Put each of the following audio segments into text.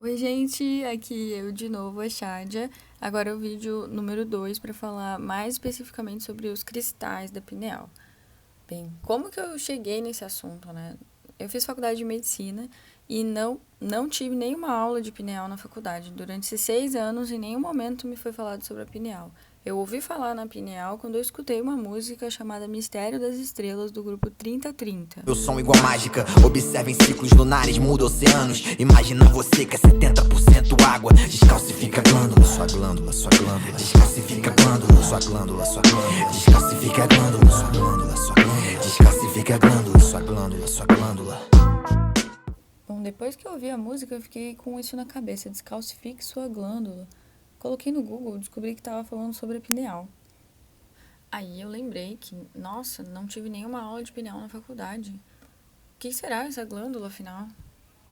Oi, gente, aqui eu de novo, a Chádia. Agora é o vídeo número 2 para falar mais especificamente sobre os cristais da pineal. Bem, como que eu cheguei nesse assunto, né? Eu fiz faculdade de medicina e não tive nenhuma aula de pineal na faculdade. Durante esses 6 anos, em nenhum momento me foi falado sobre a pineal. Eu ouvi falar na pineal quando eu escutei uma música chamada Mistério das Estrelas, do grupo 3030. Eu som igual mágica, observem ciclos lunares, muda oceanos. Imagina você que é 70% água. Descalcifica a glândula, sua glândula, sua glândula. Descalcifica a glândula, sua glândula, sua glândula. Descalcifica a glândula, sua glândula, sua glândula. Descalcifica a glândula, sua glândula, sua glândula. Bom, depois que eu ouvi a música, eu fiquei com isso na cabeça, descalcifique sua glândula. Coloquei no Google, descobri que estava falando sobre a pineal. Aí eu lembrei que, nossa, não tive nenhuma aula de pineal na faculdade. O que será essa glândula, afinal?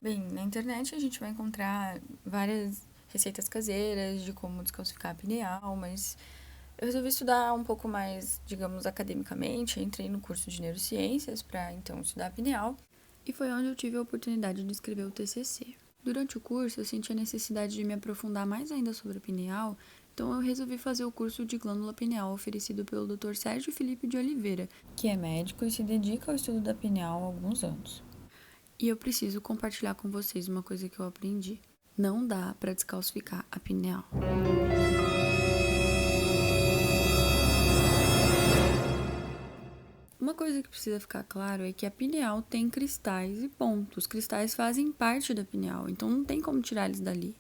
Bem, na internet a gente vai encontrar várias receitas caseiras de como descalcificar a pineal, mas eu resolvi estudar um pouco mais, digamos, academicamente. Entrei no curso de neurociências para então estudar a pineal e foi onde eu tive a oportunidade de escrever o TCC. Durante o curso, eu senti a necessidade de me aprofundar mais ainda sobre a pineal, então eu resolvi fazer o curso de glândula pineal oferecido pelo Dr. Sérgio Felipe de Oliveira, que é médico e se dedica ao estudo da pineal há alguns anos. E eu preciso compartilhar com vocês uma coisa que eu aprendi. Não dá para descalcificar a pineal. Uma coisa que precisa ficar claro é que a pineal tem cristais e pontos. Os cristais fazem parte da pineal, então não tem como tirar eles dali.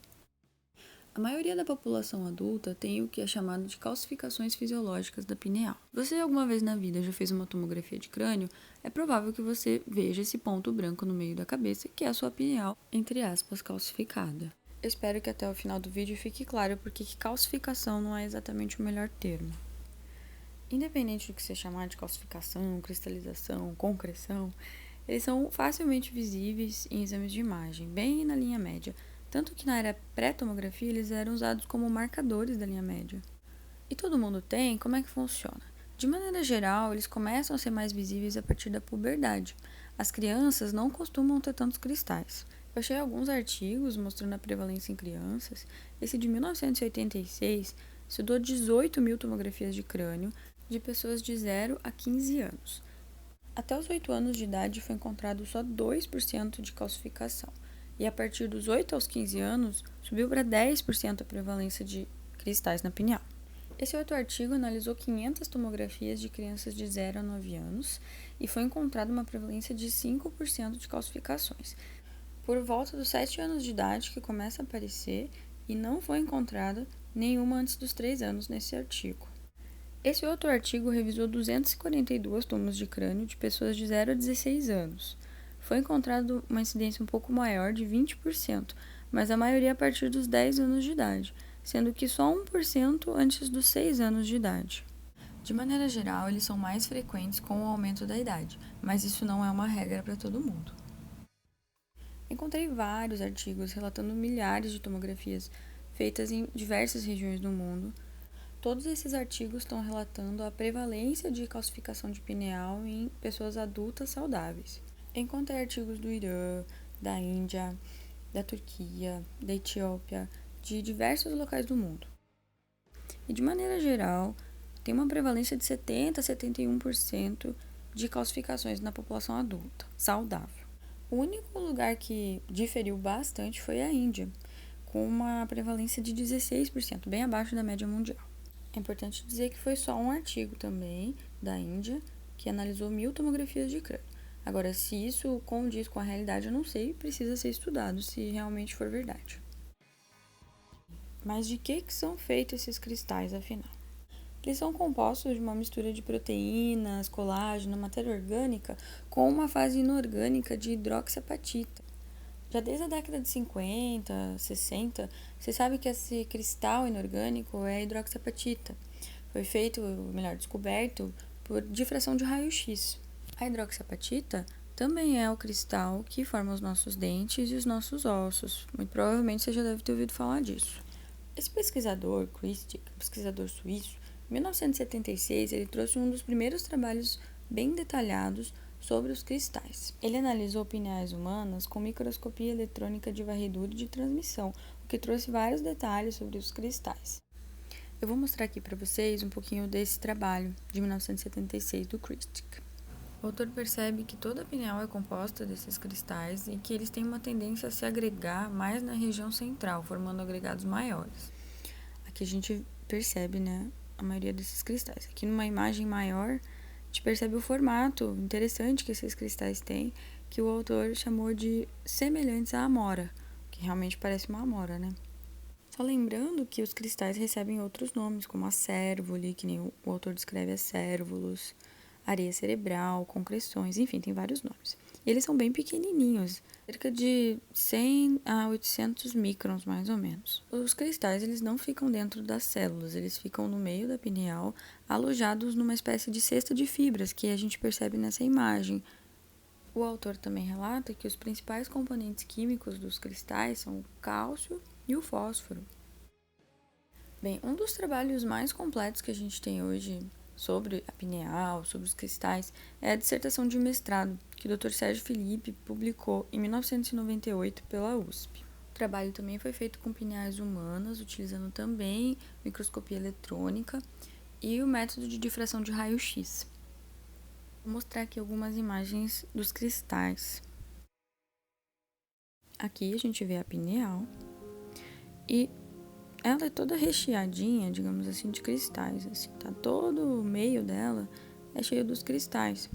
A maioria da população adulta tem o que é chamado de calcificações fisiológicas da pineal. Você alguma vez na vida já fez uma tomografia de crânio? É provável que você veja esse ponto branco no meio da cabeça, que é a sua pineal, entre aspas, calcificada. Eu espero que até o final do vídeo fique claro porque que calcificação não é exatamente o melhor termo. Independente do que você chamar de calcificação, cristalização, concreção, eles são facilmente visíveis em exames de imagem, bem na linha média, tanto que na era pré-tomografia eles eram usados como marcadores da linha média. E todo mundo tem? Como é que funciona? De maneira geral, eles começam a ser mais visíveis a partir da puberdade. As crianças não costumam ter tantos cristais. Eu achei alguns artigos mostrando a prevalência em crianças. Esse de 1986 estudou 18 mil tomografias de crânio de pessoas de 0 a 15 anos. Até os 8 anos de idade foi encontrado só 2% de calcificação. E a partir dos 8 aos 15 anos, subiu para 10% a prevalência de cristais na pineal. Esse outro artigo analisou 500 tomografias de crianças de 0 a 9 anos e foi encontrada uma prevalência de 5% de calcificações. Por volta dos 7 anos de idade que começa a aparecer e não foi encontrada nenhuma antes dos 3 anos nesse artigo. Esse outro artigo revisou 242 tumos de crânio de pessoas de 0 a 16 anos. Foi encontrado uma incidência um pouco maior de 20%, mas a maioria a partir dos 10 anos de idade, sendo que só 1% antes dos 6 anos de idade. De maneira geral, eles são mais frequentes com o aumento da idade, mas isso não é uma regra para todo mundo. Encontrei vários artigos relatando milhares de tomografias feitas em diversas regiões do mundo. Todos esses artigos estão relatando a prevalência de calcificação de pineal em pessoas adultas saudáveis. Encontrei artigos do Irã, da Índia, da Turquia, da Etiópia, de diversos locais do mundo. E de maneira geral, tem uma prevalência de 70 a 71% de calcificações na população adulta, saudável. O único lugar que diferiu bastante foi a Índia, com uma prevalência de 16%, bem abaixo da média mundial. É importante dizer que foi só um artigo também da Índia que analisou 1000 tomografias de crânio. Agora, se isso condiz com a realidade, eu não sei, precisa ser estudado se realmente for verdade. Mas de que são feitos esses cristais, afinal? Eles são compostos de uma mistura de proteínas, colágeno, matéria orgânica com uma fase inorgânica de hidroxiapatita. Já desde a década de 50, 60, você sabe que esse cristal inorgânico é hidroxiapatita. Foi feito, melhor, descoberto por difração de raio-x. A hidroxiapatita também é o cristal que forma os nossos dentes e os nossos ossos. Muito provavelmente você já deve ter ouvido falar disso. Esse pesquisador, Christic, pesquisador suíço, em 1976, ele trouxe um dos primeiros trabalhos bem detalhados sobre os cristais. Ele analisou pineais humanas com microscopia eletrônica de varredura e de transmissão, o que trouxe vários detalhes sobre os cristais. Eu vou mostrar aqui para vocês um pouquinho desse trabalho de 1976 do Christic. O autor percebe que toda a pineal é composta desses cristais e que eles têm uma tendência a se agregar mais na região central, formando agregados maiores. Aqui a gente percebe, a maioria desses cristais. Aqui numa imagem maior, a gente percebe o formato interessante que esses cristais têm, que o autor chamou de semelhantes à amora, que realmente parece uma amora, Só lembrando que os cristais recebem outros nomes, como a cérvole, que nem o autor descreve as cérvulos, areia cerebral, concreções, enfim, tem vários nomes. E eles são bem pequenininhos, cerca de 100 a 800 microns, mais ou menos. Os cristais, eles não ficam dentro das células, eles ficam no meio da pineal, alojados numa espécie de cesta de fibras, que a gente percebe nessa imagem. O autor também relata que os principais componentes químicos dos cristais são o cálcio e o fósforo. Bem, um dos trabalhos mais completos que a gente tem hoje sobre a pineal, sobre os cristais, é a dissertação de mestrado que o Dr. Sérgio Felipe publicou em 1998 pela USP. O trabalho também foi feito com pineais humanas, utilizando também microscopia eletrônica e o método de difração de raio-x. Vou mostrar aqui algumas imagens dos cristais. Aqui a gente vê a pineal e ela é toda recheadinha, digamos assim, de cristais. Assim, tá todo o meio dela é cheio dos cristais.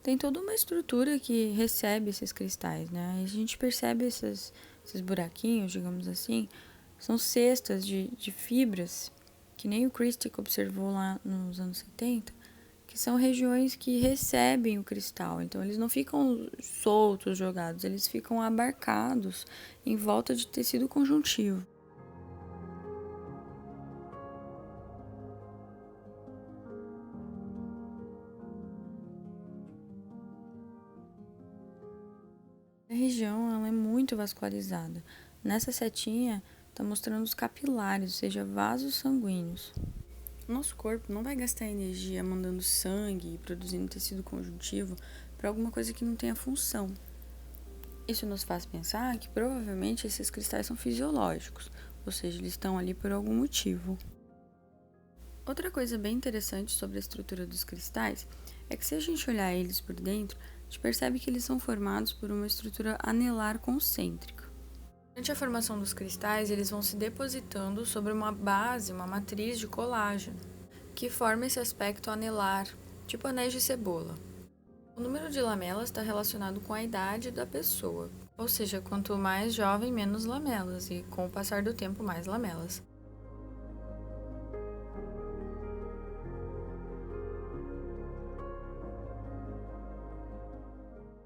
Tem toda uma estrutura que recebe esses cristais, A gente percebe esses buraquinhos, digamos assim, são cestas de fibras, que nem o Christic observou lá nos anos 70, que são regiões que recebem o cristal. Então, eles não ficam soltos, jogados, eles ficam abarcados em volta de tecido conjuntivo. A região ela é muito vascularizada. Nessa setinha está mostrando os capilares, ou seja, vasos sanguíneos. O nosso corpo não vai gastar energia mandando sangue e produzindo tecido conjuntivo para alguma coisa que não tenha função. Isso nos faz pensar que provavelmente esses cristais são fisiológicos, ou seja, eles estão ali por algum motivo. Outra coisa bem interessante sobre a estrutura dos cristais é que se a gente olhar eles por dentro, a gente percebe que eles são formados por uma estrutura anelar concêntrica. Durante a formação dos cristais, eles vão se depositando sobre uma base, uma matriz de colágeno, que forma esse aspecto anelar, tipo anéis de cebola. O número de lamelas está relacionado com a idade da pessoa, ou seja, quanto mais jovem, menos lamelas, e com o passar do tempo, mais lamelas.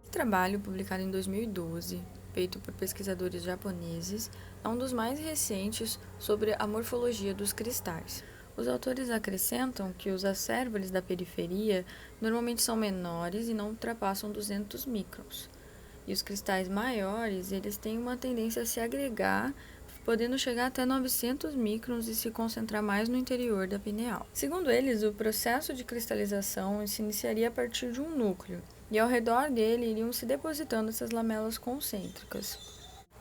Esse trabalho, publicado em 2012, feito por pesquisadores japoneses, é um dos mais recentes sobre a morfologia dos cristais. Os autores acrescentam que os acérvoles da periferia normalmente são menores e não ultrapassam 200 microns. E os cristais maiores, eles têm uma tendência a se agregar, podendo chegar até 900 microns e se concentrar mais no interior da pineal. Segundo eles, o processo de cristalização se iniciaria a partir de um núcleo, e ao redor dele iriam se depositando essas lamelas concêntricas.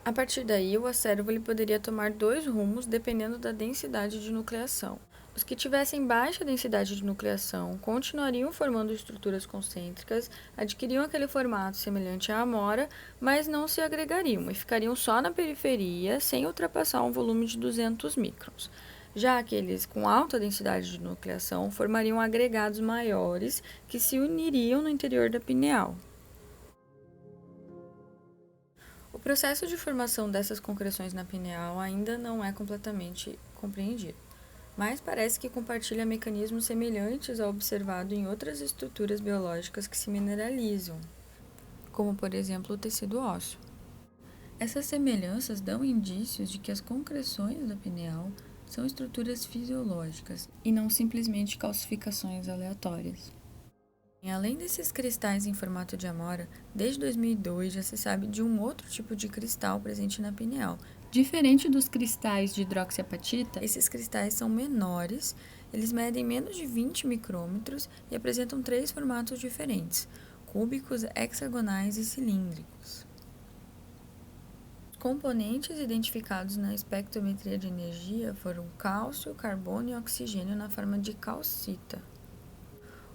A partir daí, o acérvole poderia tomar dois rumos dependendo da densidade de nucleação. Os que tivessem baixa densidade de nucleação continuariam formando estruturas concêntricas, adquiriam aquele formato semelhante à amora, mas não se agregariam e ficariam só na periferia, sem ultrapassar um volume de 200 microns. Já aqueles com alta densidade de nucleação formariam agregados maiores que se uniriam no interior da pineal. O processo de formação dessas concreções na pineal ainda não é completamente compreendido. mas parece que compartilha mecanismos semelhantes ao observado em outras estruturas biológicas que se mineralizam, como por exemplo o tecido ósseo. Essas semelhanças dão indícios de que as concreções da pineal são estruturas fisiológicas e não simplesmente calcificações aleatórias. Além desses cristais em formato de amora, desde 2002 já se sabe de um outro tipo de cristal presente na pineal. Diferente dos cristais de hidroxiapatita, esses cristais são menores, eles medem menos de 20 micrômetros e apresentam 3 formatos diferentes: cúbicos, hexagonais e cilíndricos. Os componentes identificados na espectrometria de energia foram cálcio, carbono e oxigênio na forma de calcita.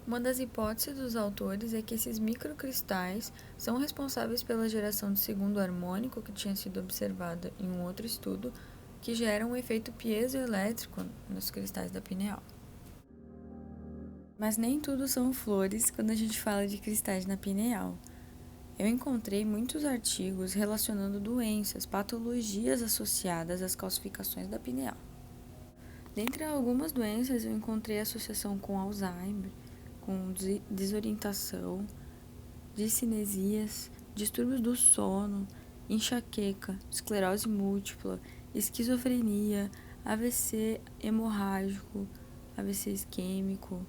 Uma das hipóteses dos autores é que esses microcristais são responsáveis pela geração de segundo harmônico que tinha sido observado em um outro estudo, que gera um efeito piezoelétrico nos cristais da pineal. Mas nem tudo são flores quando a gente fala de cristais na pineal. Eu encontrei muitos artigos relacionando doenças, patologias associadas às calcificações da pineal. Dentre algumas doenças, eu encontrei associação com Alzheimer, com desorientação, discinesias, distúrbios do sono, enxaqueca, esclerose múltipla, esquizofrenia, AVC hemorrágico, AVC isquêmico,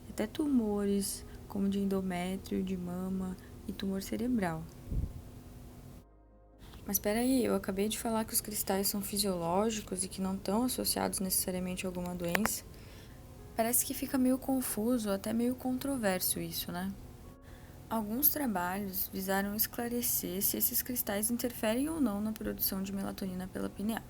até tumores como de endométrio, de mama e tumor cerebral. Mas espera aí, eu acabei de falar que os cristais são fisiológicos e que não estão associados necessariamente a alguma doença. Parece que fica meio confuso, até meio controverso isso, né? Alguns trabalhos visaram esclarecer se esses cristais interferem ou não na produção de melatonina pela pineal.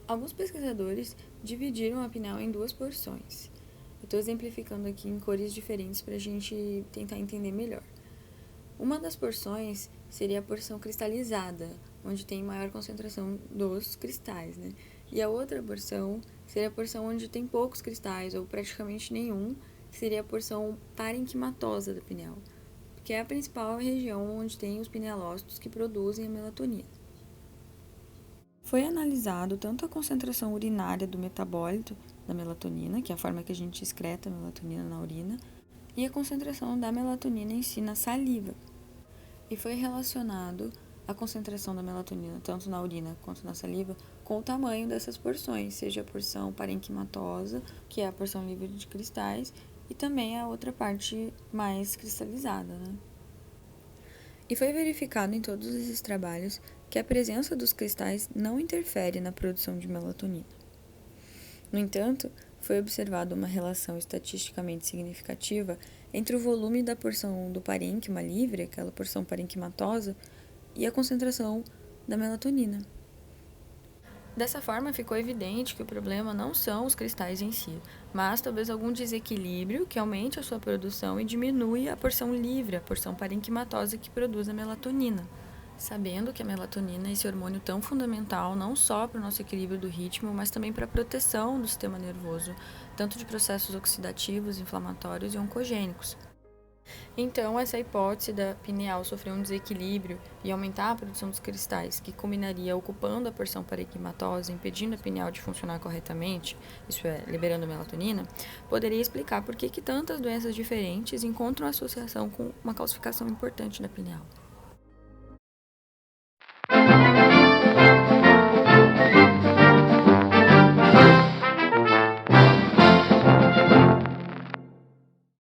Alguns pesquisadores dividiram a pineal em 2 porções. Eu estou exemplificando aqui em cores diferentes para a gente tentar entender melhor. Uma das porções seria a porção cristalizada, onde tem maior concentração dos cristais, né? E a outra porção seria a porção onde tem poucos cristais, ou praticamente nenhum, que seria a porção parenquimatosa da pineal, que é a principal região onde tem os pinealócitos que produzem a melatonina. Foi analisado tanto a concentração urinária do metabólito da melatonina, que é a forma que a gente excreta a melatonina na urina, e a concentração da melatonina em si na saliva. E foi relacionado a concentração da melatonina, tanto na urina quanto na saliva, com o tamanho dessas porções, seja a porção parenquimatosa, que é a porção livre de cristais, e também a outra parte mais cristalizada, né? E foi verificado em todos esses trabalhos que a presença dos cristais não interfere na produção de melatonina. No entanto, foi observada uma relação estatisticamente significativa entre o volume da porção do parênquima livre, aquela porção parenquimatosa, e a concentração da melatonina. Dessa forma, ficou evidente que o problema não são os cristais em si, mas talvez algum desequilíbrio que aumente a sua produção e diminui a porção livre, a porção parenquimatosa que produz a melatonina. Sabendo que a melatonina é esse hormônio tão fundamental não só para o nosso equilíbrio do ritmo, mas também para a proteção do sistema nervoso, tanto de processos oxidativos, inflamatórios e oncogênicos. Então, essa hipótese da pineal sofrer um desequilíbrio e aumentar a produção dos cristais, que culminaria ocupando a porção parenquimatosa, impedindo a pineal de funcionar corretamente, isso é, liberando a melatonina, poderia explicar por que tantas doenças diferentes encontram associação com uma calcificação importante da pineal.